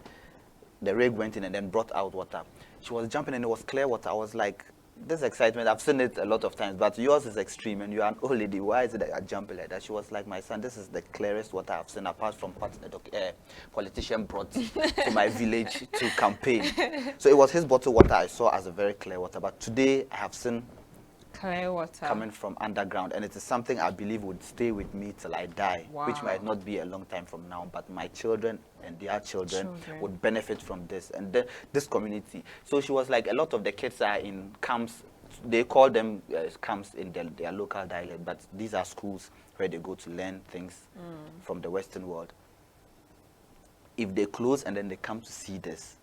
rig went in and then brought out water. She was jumping and it was clear water. I was like, this excitement, I've seen it a lot of times, but yours is extreme and you're an old lady. Why is it that you're jumping like that? She was like, my son, this is the clearest water I've seen, apart from what a politician brought to my village to campaign. So it was his bottled water I saw as a very clear water, but today I have seen clear water coming from underground, and it is something I believe would stay with me till I die. Wow. Which might not be a long time from now, but my children and their children would benefit from this, and this community. So she was like, a lot of the kids are in camps. They call them camps in their local dialect, but these are schools where they go to learn things from the Western world. If they close and then they come to see this,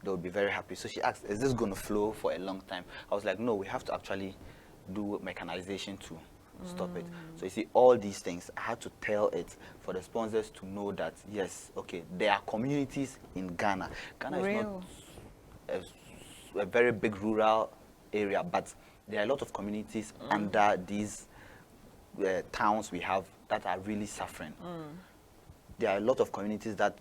they would be very happy. So she asked, is this going to flow for a long time? I was like, no, we have to actually do mechanization to stop it. So you see, all these things, I had to tell it for the sponsors to know that, yes, okay, there are communities in Ghana. Ghana is not a very big rural area, but there are a lot of communities under these towns we have that are really suffering. There are a lot of communities that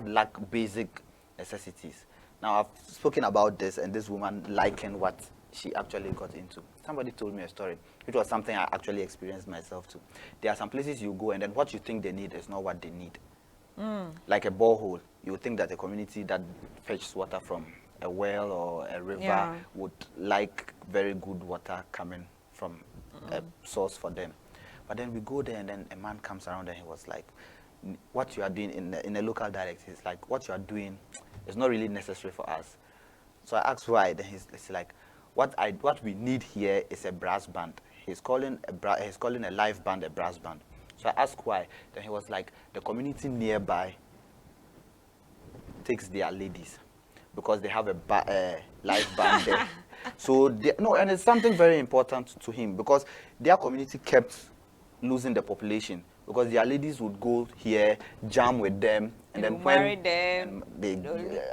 lack basic necessities. Now, I've spoken about this, and this woman likened what she actually got into. Somebody told me a story, which was something I actually experienced myself too. There are some places you go, and then what you think they need is not what they need. Like a borehole, you would think that a community that fetches water from a well or a river would like very good water coming from a source for them. But then we go there, and then a man comes around, and he was like, what you are doing in a local dialect, he's like, what you are doing is not really necessary for us. So I asked why. Then he's like, what we need here is a brass band. He's calling a live band a brass band. So I asked why. Then he was like, the community nearby takes their ladies because they have a live band there. So and it's something very important to him because their community kept losing the population because their ladies would go here, jam with them, and then when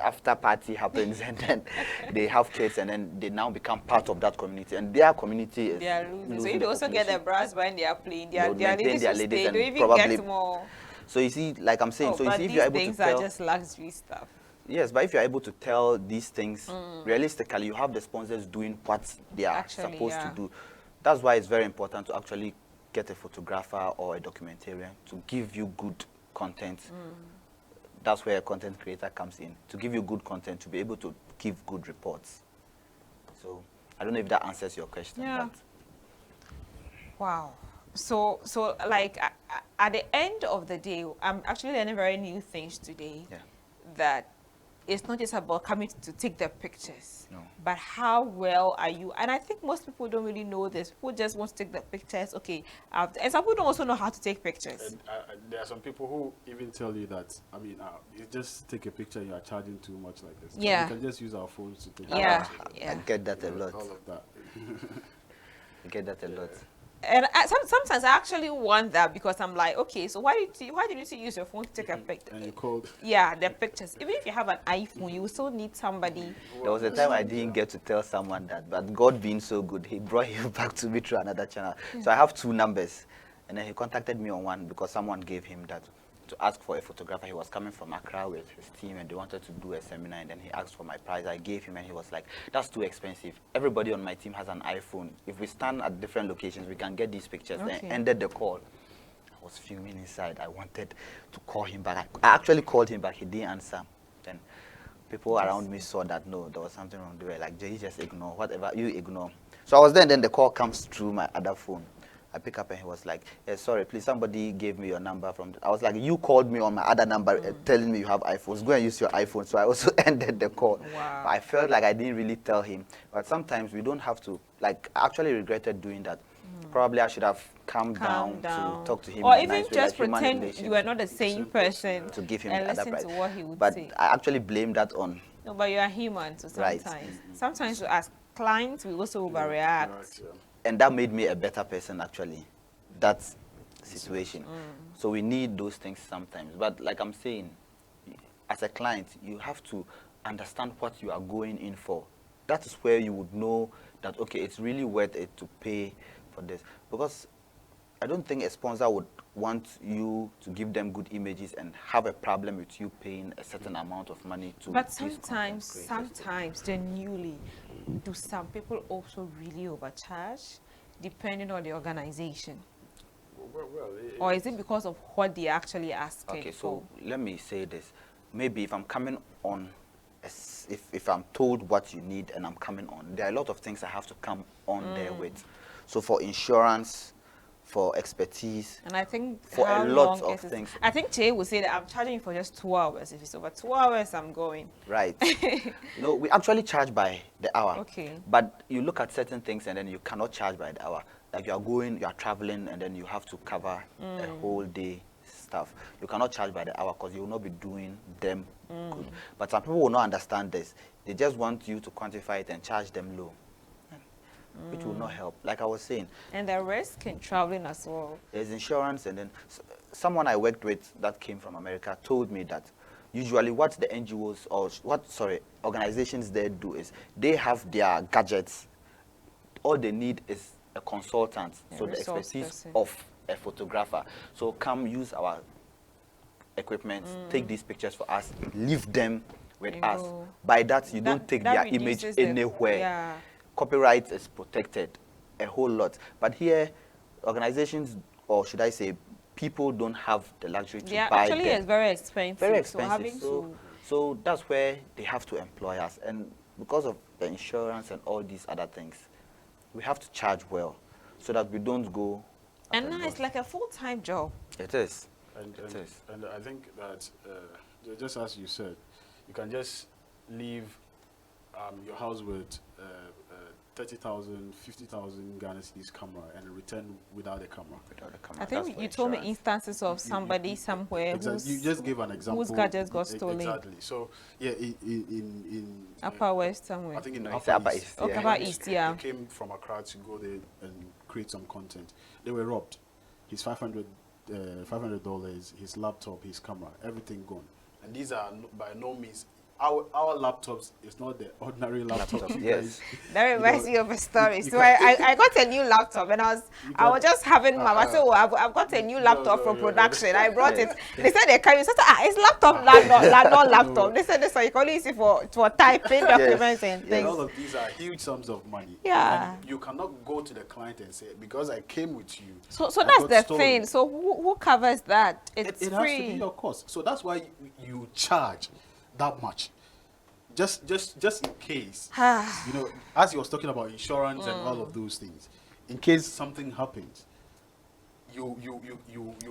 after party happens, and then they have kids, and then they now become part of that community, and their community is losing. So you also get the brass band they are playing. Their ladies will stay. They don't even probably get more. So you see, like I'm saying, so you see, if these you're able things to tell, are just luxury stuff. Yes, but if you're able to tell these things realistically, you have the sponsors doing what they are supposed to do. That's why it's very important to actually get a photographer or a documentarian to give you good content. That's where a content creator comes in, to give you good content, to be able to give good reports. So I don't know if that answers your question. Yeah. But wow. So like at the end of the day, I'm actually learning very new things today. Yeah. That it's not just about coming to take the pictures, No. but how well are you? And I think most people don't really know this. People just want to take the pictures. Okay, and some people don't also know how to take pictures. And there are some people who even tell you that, I mean, you just take a picture, you are charging too much like this. Yeah. We can just use our phones to take Yeah, pictures. yeah. I get that a lot. All of that. I get that a lot. And sometimes I actually want that, because I'm like, okay, so why did you need to use your phone to take a picture? And you called. Yeah, the pictures. Even if you have an iPhone, you will still need somebody. There was a time I didn't get to tell someone that, but God being so good, he brought him back to me through another channel. So I have 2 numbers, and then he contacted me on one because someone gave him that to ask for a photographer. He was coming from Accra with his team, and they wanted to do a seminar, and then he asked for my price. I gave him, and he was like, that's too expensive. Everybody on my team has an iPhone. If we stand at different locations, we can get these pictures. Okay. Then ended the call. I was fuming inside. I wanted to call him back. I actually called him back. He didn't answer. Then people around me saw that, no, there was something wrong. They were like, Jay, just ignore. Whatever, you ignore. So I was there, and then the call comes through my other phone. I pick up, and he was like, sorry, please, somebody gave me your number from... I was like, you called me on my other number telling me you have iPhones. Go and use your iPhone. So I also ended the call. Wow. But I felt like I didn't really tell him. But sometimes we don't have to... Like, I actually regretted doing that. Probably I should have calmed down to talk to him. Or in a even nice way, just like human pretend relations, you are not the same person to give him and the other listen price. to what he would But say. I actually blame that on... No, but you are human, so Right. sometimes as clients, we also overreact. Right, yeah. And that made me a better person, actually. That situation. So we need those things sometimes. But like I'm saying, as a client, you have to understand what you are going in for. That is where you would know that, okay, it's really worth it to pay for this. Because I don't think a sponsor would want you to give them good images and have a problem with you paying a certain amount of money to But these content creators. sometimes, genuinely, do some people also really overcharge, depending on the organization? Well, Or is it because of what they're actually asking Okay, for? so let me say this. Maybe if I'm coming on, if I'm told what you need and I'm coming on, there are a lot of things I have to come on there with. So for insurance, for expertise, And I think for how a lot long of it is- things. I think Jay would say that I'm charging you for just 2 hours. If it's over 2 hours, I'm going. right? We actually charge by the hour. Okay. But you look at certain things and then you cannot charge by the hour. Like you are traveling, and then you have to cover a whole day stuff. You cannot charge by the hour because you will not be doing them good. But some people will not understand this. They just want you to quantify it and charge them low, which will not help. Like I was saying, And the risk in traveling as well. there's insurance, and then someone I worked with that came from America told me that usually what the NGOs or organizations there do is they have their gadgets. All they need is a consultant, so the resource expertise person. of a photographer. So come use our equipment, take these pictures for us, leave them with And us. go. By that, you don't take that their image reduces the- anywhere. yeah. Copyright is protected a whole lot. But here, organizations, or should I say, people don't have the luxury to Yeah, buy actually, them. it's very expensive. Very So expensive. having So, to so that's where they have to employ us. And because of the insurance and all these other things, we have to charge well so that we don't go. at and a now loss. it's like a full-time job. It is. And It is. I think that just as you said, you can just leave your house with 30,000, 50,000 Ghana cedis camera and return without a camera. Without a camera. I That's think for you told me insurance. instances of somebody somewhere Exactly. You who's just gave an example. whose gadgets got stolen. Exactly. So yeah, in Upper West somewhere. I think in No, it's Upper Upper East. East, yeah. Upper East, yeah. They came from Accra to go there and create some content. They were robbed. His $500, his laptop, his camera, everything gone. And these are by no means our laptops. It's not the ordinary laptop. Laptop, yes. That reminds me of a story. you So can- I got a new laptop, and I was just having my I said, oh, I've got a new laptop from production. I brought it. They said they carry. I said, it's laptop, not laptop. They said this one you can only use it for typing documents and Yeah, things. all of these are huge sums of money. Yeah. And you cannot go to the client and say, because I came with you. So I that's got the stolen. thing. So who covers that? It's It has to be free. your cost. So that's why you charge that much. Just in case, you know, as you was talking about insurance and all of those things, in case something happens, you'll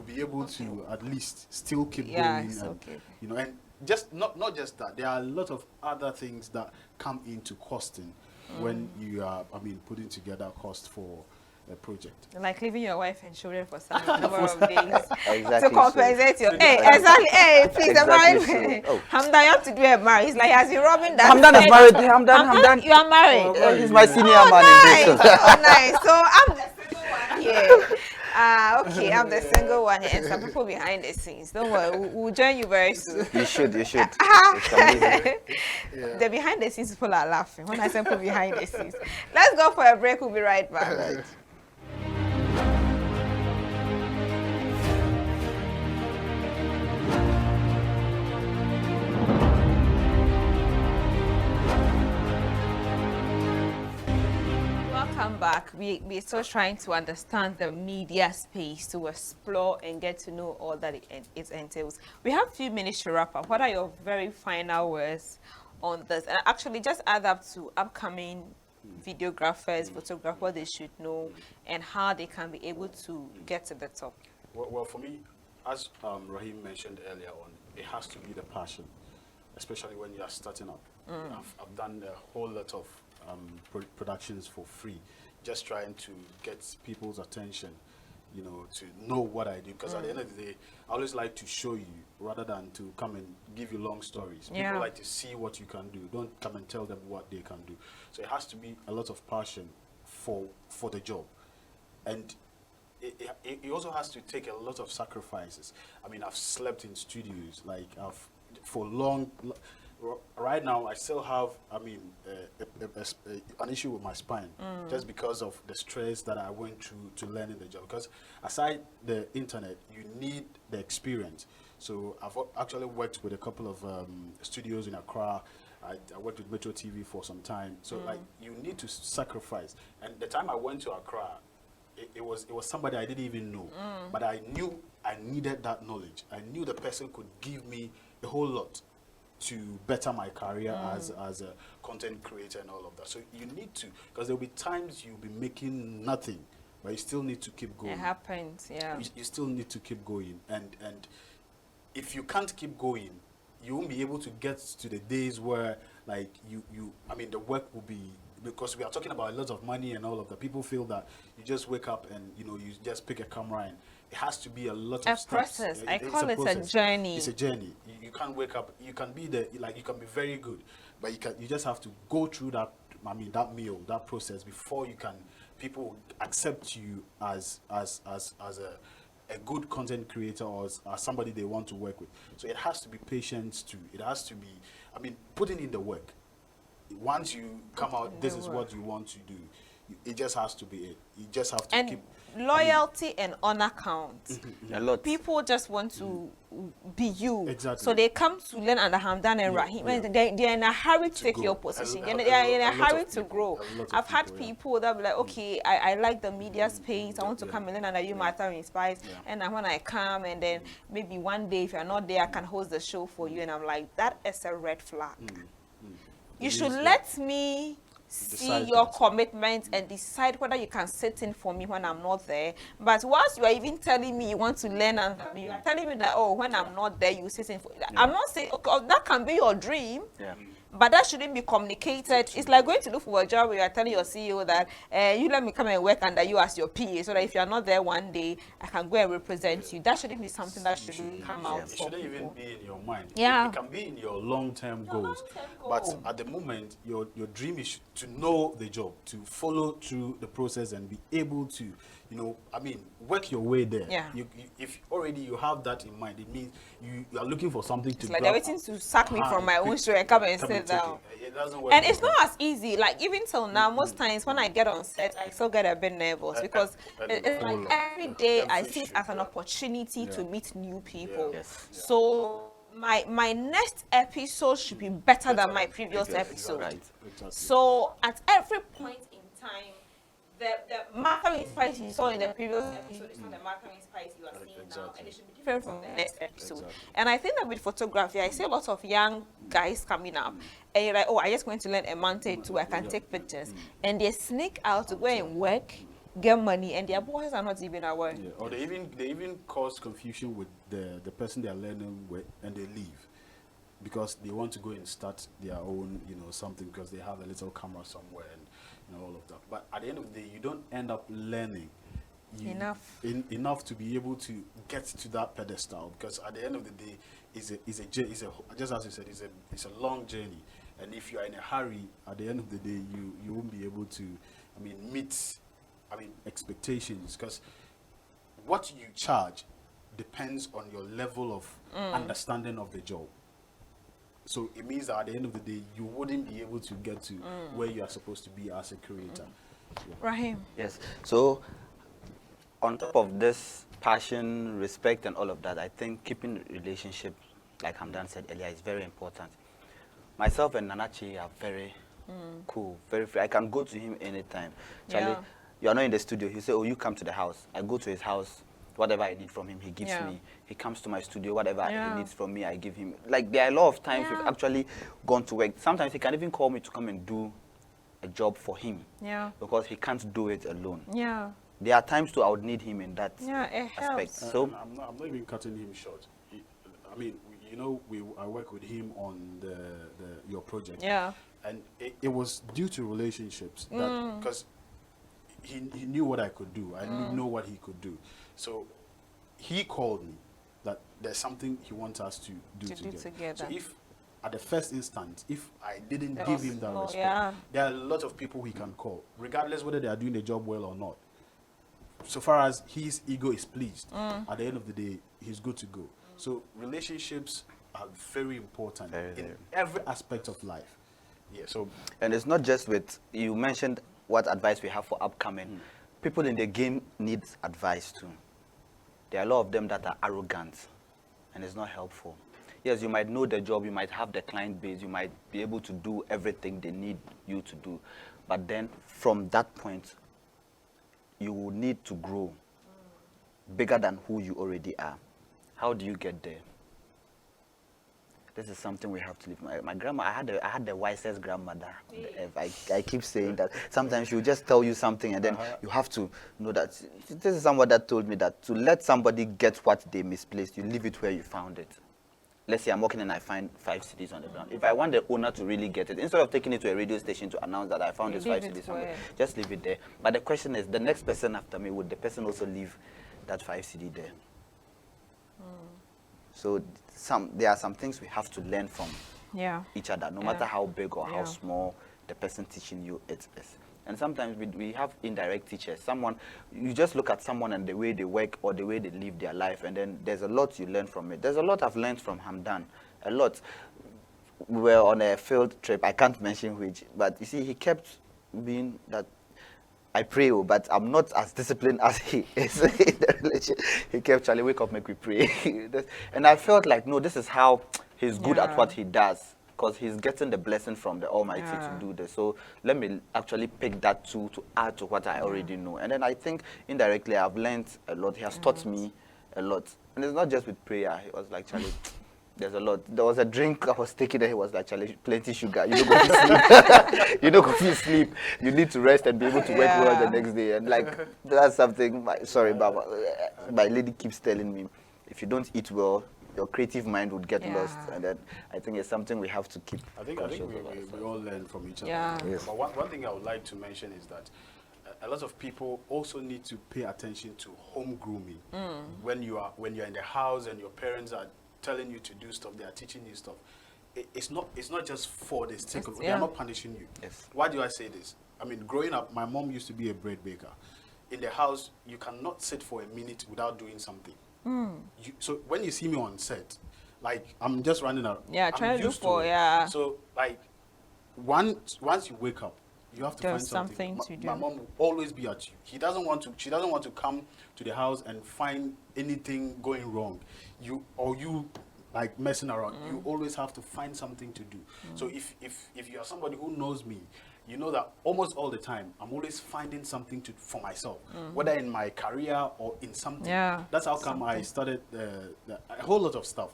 be able to at least still keep Yeah, going. it's And, okay. you know, and just not just that. There are a lot of other things that come into costing when you are, I mean, putting together cost for a project. Like leaving your wife and children for some number of days Exactly. to compensate so. you. Hey, exactly. Hey, please, Exactly married. so. Oh. Hamdan, you have to do a marriage. It's like as you robbing that. Hamdan is married. Hamdan. You are married. He's my senior Oh, man nice. in this. Oh, nice. So I'm the single one here. Okay, I'm the single one here, and some people behind the scenes. Don't worry, we'll join you very soon. You should. It's amazing. The behind the scenes people are laughing when I say people behind the scenes. Let's go for a break. We'll be right back. Right. Welcome back. We're still trying to understand the media space, to explore and get to know all that it entails. We have a few minutes to wrap up. What are your very final words on this? And actually just add up to upcoming videographers, photographers, what they should know and how they can be able to get to the top. Well, for me, as Rahim mentioned earlier on, it has to be the passion, especially when you are starting up. I've done a whole lot of productions for free, just trying to get people's attention, you know, to know what I do. Because at the end of the day, I always like to show you rather than to come and give you long stories. Yeah. People like to see what you can do. Don't come and tell them what they can do. So it has to be a lot of passion for the job. And it also has to take a lot of sacrifices. I mean, I've slept in studios, like right now, I still have, I mean, an issue with my spine, just because of the stress that I went through to learning the job. Because aside the internet, you need the experience. So I've actually worked with a couple of studios in Accra. I worked with Metro TV for some time. So like, you need to sacrifice. And the time I went to Accra, it was somebody I didn't even know, but I knew I needed that knowledge. I knew the person could give me a whole lot to better my career as a content creator and all of that. So you need to, because there'll be times you'll be making nothing, but you still need to keep going. It happens, yeah. You still need to keep going, and if you can't keep going, you won't be able to get to the days where, like, I mean, the work will be, because we are talking about a lot of money and all of that. People feel that you just wake up and, you know, you just pick a camera, and it has to be a lot of steps. Process. I call it a journey. It's a journey. You can't wake up. You can be you can be very good, but you just have to go through that. I mean, that that process before people accept you as a good content creator or as somebody they want to work with. So it has to be patience too. It has to be, I mean, putting in the work. Once you come out, this is what you want to do. It just has to be it. You just have to keep. Loyalty and honor count. A lot. People just want to be you. Exactly. So they come to learn under Hamdan and Rahim. Yeah. They're in a hurry to take grow. your position. A They're in a lot of hurry to people. grow. A lot of I've had people, yeah. people that be like, okay, I like the media space. I want to come and learn under you, Martha Inspires. Yeah. And then when I come, and then maybe one day, if you're not there, I can host the show for you. And I'm like, that is a red flag. You should let me see Decide your that. commitment and decide whether you can sit in for me when I'm not there. But once you are even telling me you want to learn under me, you are telling me that, oh, when I'm not there, you sit in for I'm not saying, okay, that can be your dream. Yeah. But that shouldn't be communicated. It's like going to look for a job where you are telling your CEO that you let me come and work under you as your PA, so that if you are not there one day, I can go and represent you. That shouldn't be something that should come out. It for shouldn't even people. be in your mind. Yeah. It can be in your long-term goals. long-term But goal. at the moment, your dream is to know the job, to follow through the process and be able to, you know, I mean, work your way there. Yeah. If already you have that in mind, it means you are looking for something to It's like grab they're waiting to sack me hand, from my own pick- show and come and come sit take down. It doesn't work. And it's like not as easy. Like even till now, most times when I get on set, I still get a bit nervous because it's like every day I see it as an opportunity to meet new people. Yeah. Yes. So my next episode should be better than my previous episode. Right. Exactly. So at every point in time, the marketing spice you saw in the previous episode is not the marketing spice you are seeing now, Exactly. and it should be different from the next episode. Exactly. And I think that with photography, I see a lot of young guys coming up, and you're like, oh, I just going to learn a month or two, I can take pictures, and they sneak out to go and work, get money, and their bosses are not even aware. Yeah. Or they even cause confusion with the person they are learning with, and they leave. because they want to go and start their own, something, because they have a little camera somewhere and all of that. But at the end of the day, you don't end up learning enough to be able to get to that pedestal, because at the end of the day, just as you said, it's a long journey. And if you are in a hurry, at the end of the day, you won't be able to, meet, expectations, because what you charge depends on your level of understanding of the job. So it means that at the end of the day, you wouldn't be able to get to where you are supposed to be as a creator. Yeah. Rahim. Yes. So on top of this passion, respect, and all of that, I think keeping relationship, like Hamdan said earlier, is very important. Myself and Nanachi are very cool, very free. I can go to him anytime. Charlie, you are not in the studio. He say, "Oh, you come to the house." I go to his house. Whatever I need from him, he gives me. He comes to my studio. Whatever he needs from me, I give him. Like, there are a lot of times we've actually gone to work. Sometimes he can even call me to come and do a job for him. Yeah. Because he can't do it alone. Yeah. There are times too I would need him in that aspect. So I'm not even cutting him short. I work with him on your project. Yeah. And it was due to relationships that, because he knew what I could do. I didn't know what he could do. So he called me that there's something he wants us to do together. So if at the first instance, if I didn't give him that respect, there are a lot of people he can call, regardless whether they are doing the job well or not. So far as his ego is pleased, at the end of the day, he's good to go. So relationships are very important in every aspect of life. Yeah. So, and it's not just with, you mentioned what advice we have for upcoming. People in the game need advice too. There are a lot of them that are arrogant, and it's not helpful. Yes, you might know the job, you might have the client base, you might be able to do everything they need you to do. But then from that point, you will need to grow bigger than who you already are. How do you get there? This is something we have to live. My grandma, I had the wisest grandmother. I keep saying that. Sometimes she'll just tell you something and then you have to know that. This is someone that told me that to let somebody get what they misplaced, you leave it where you found it. Let's say I'm walking and I find 5 CDs on the ground. If I want the owner to really get it, instead of taking it to a radio station to announce that I found this 5 CDs somewhere, just leave it there. But the question is, the next person after me, would the person also leave that 5 CD there? So there are some things we have to learn from each other, no matter how big or how small the person teaching you it is. And sometimes we have indirect teachers. You just look at someone and the way they work or the way they live their life, and then there's a lot you learn from it. There's a lot I've learned from Hamdan, a lot. We were on a field trip, I can't mention which, but you see, he kept being that, I pray, but I'm not as disciplined as he is in the relationship. He kept, Charlie, wake up, make we pray. And I felt like, no, this is how he's good at what he does, because he's getting the blessing from the Almighty to do this. So let me actually pick that tool to add to what I already know. And then I think indirectly I've learned a lot. He has taught me a lot. And it's not just with prayer. He was like, Charlie, there's a lot. There was a drink I was taking and he was like, Charlie, plenty sugar. You don't go to sleep. You don't go to sleep. You need to rest and be able to work well the next day. And like, that's something, my lady keeps telling me, if you don't eat well, your creative mind would get lost. And then I think it's something we have to keep. I think we all learn from each other. Yes. But one thing I would like to mention is that a lot of people also need to pay attention to home grooming. When you're in the house and your parents are telling you to do stuff, they are teaching you stuff. It's not just for the sake of, they are not punishing you. Yes. Why do I say this? I mean, growing up, my mom used to be a bread baker. In the house, you cannot sit for a minute without doing something. So when you see me on set, like, I'm just running around. Yeah, trying to look for, So like, once you wake up, you have to find something to do. My mom will always be at you. She doesn't want to come to the house and find anything going wrong. You like messing around. You always have to find something to do. So if you are somebody who knows me, you know that almost all the time I'm always finding something for myself, whether in my career or in something. That's how come I started a whole lot of stuff.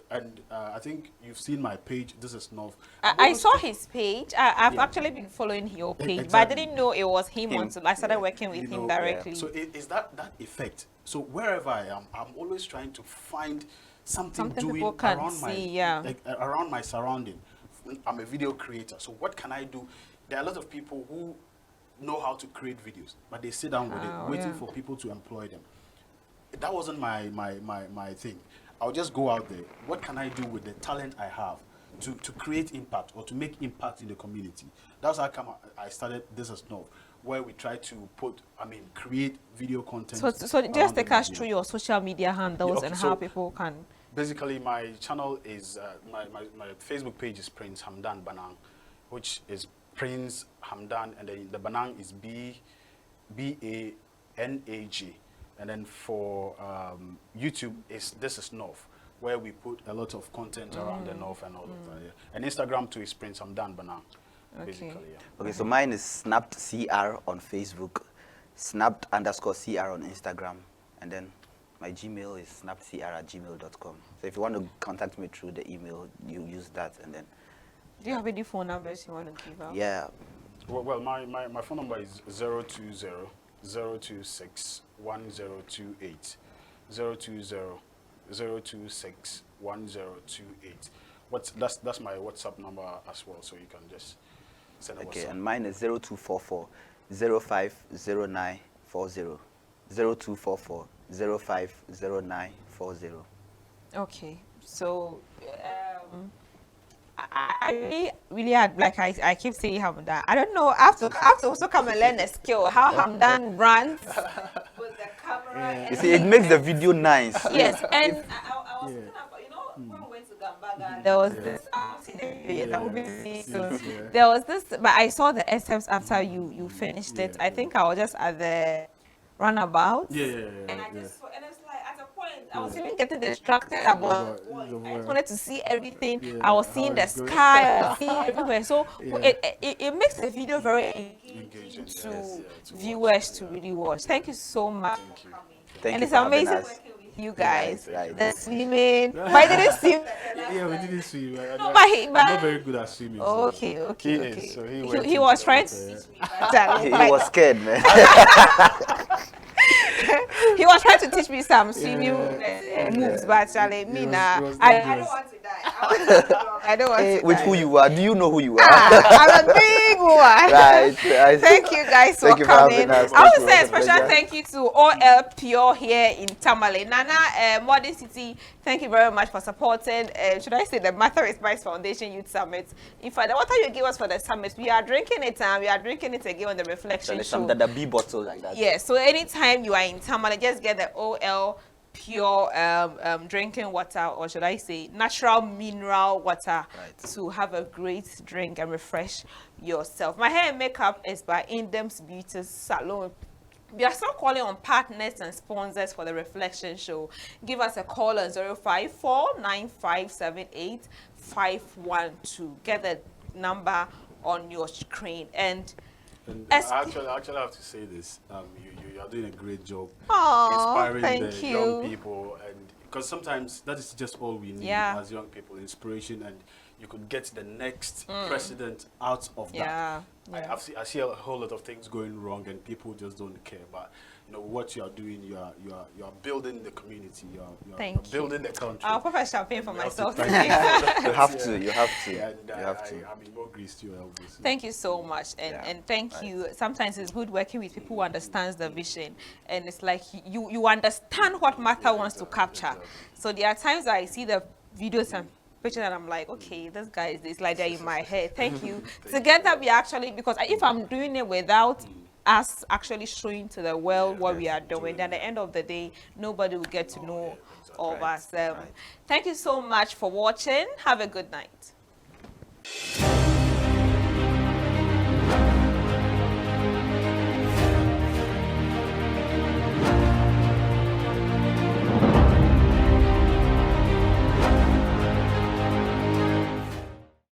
And I think you've seen my page. This is North. I saw his page. I've actually been following your page, but I didn't know it was him until I started working with him directly. So it's that effect. So wherever I am, I'm always trying to find something Something doing people can around my see, yeah. like around my surrounding. I'm a video creator, so what can I do? There are a lot of people who know how to create videos, but they sit down with it, waiting yeah. for people to employ them. That wasn't my thing. I'll just go out there. What can I do with the talent I have to create impact or to make impact in the community? That's how I started This Is North, where we try to create video content. So just around take the us media. through your social media handles Yeah, okay, and so how people can. Basically, my channel is my Facebook page is Prince Hamdan Banang, which is Prince Hamdan, and then the Banang is BANAG, and then for YouTube is This Is North, where we put a lot of content around the North and all of that. Yeah. And Instagram too is Prince Hamdan Banang. Okay. Basically, yeah. Okay, so mine is snapped CR on Facebook, snapped_CR on Instagram, and then my Gmail is snappedcr@gmail.com. So if you want to contact me through the email, you use that, and then. Do you have any phone numbers you want to give out? Yeah. Well, my phone number is 020-026-1028. 020-026-1028. That's my WhatsApp number as well, so you can just send a Okay, WhatsApp. and mine is 0244-050940. 0244-050940. Okay, so I really had, like I keep saying Hamdan. I don't know. I have to also come and learn a skill how Hamdan runs with the camera. You see, it makes the video nice. Yes, and I was thinking about, when we went to Gambaga, there was this. I haven't seen the video yet. I will be seeing soon. There was this, but I saw the SMs after you finished it. I think I was just at the runabout. And I just saw, and it's like at a point I was even getting distracted about. I just wanted to see everything. I was seeing the sky, I was seeing everywhere. So it makes the video very engaging to viewers to really watch. Thank you so much. Thank And you it's for having amazing us. working with you guys. Right. The swimming. But I didn't swim. Yeah, we didn't swim. No, but I'm not very good at swimming. so- Okay. He is, so he went He into was the trying to water, teach me. He was scared, man. He was trying to teach me some swimming moves, but actually, me was- nah, it was I dangerous. don't want to die. I don't want to With die. who you are? Do you know who you are? I'm a big one. Right. Thank you guys Thank for you for having coming. us. I want to Thank say a you. special Pleasure. thank you to OL Pure here in Tamale. Nana, Modern City, thank you very much for supporting. Should I say the Martha is Spice Foundation Youth Summit? In fact, the water you give us for the summit, we are drinking it and we are drinking it again on the reflection There's show. some the B bottle like that. Yeah, so anytime you are in Tamale, just get the OL Pure drinking water, or should I say natural mineral water, to have a great drink and refresh yourself. My hair and makeup is by Indem's Beauty Salon. We are still calling on partners and sponsors for the reflection show. Give us a call on 054-9578-512. Get the number on your screen. And I actually have to say this. You are doing a great job Aw, inspiring thank the you. young people, and because sometimes that is just all we need as young people, inspiration, and you could get the next president out of that. I see a whole lot of things going wrong, and people just don't care. But what you are doing, you are building the community. You are building the country. I'll pop a champagne for myself. You have to. You have to. And You have to. I mean, more grease to your elbows. Thank you so much, and thank you. Sometimes it's good working with people who understands the vision, and it's like you understand what Martha wants to capture. So there are times I see the videos and pictures and I'm like, okay, this guy is like they're in my head. Thank you. Together we actually, because if I'm doing it without us actually showing to the world what we are doing, then at the end of the day, nobody will get to know of us. Thank you so much for watching. Have a good night.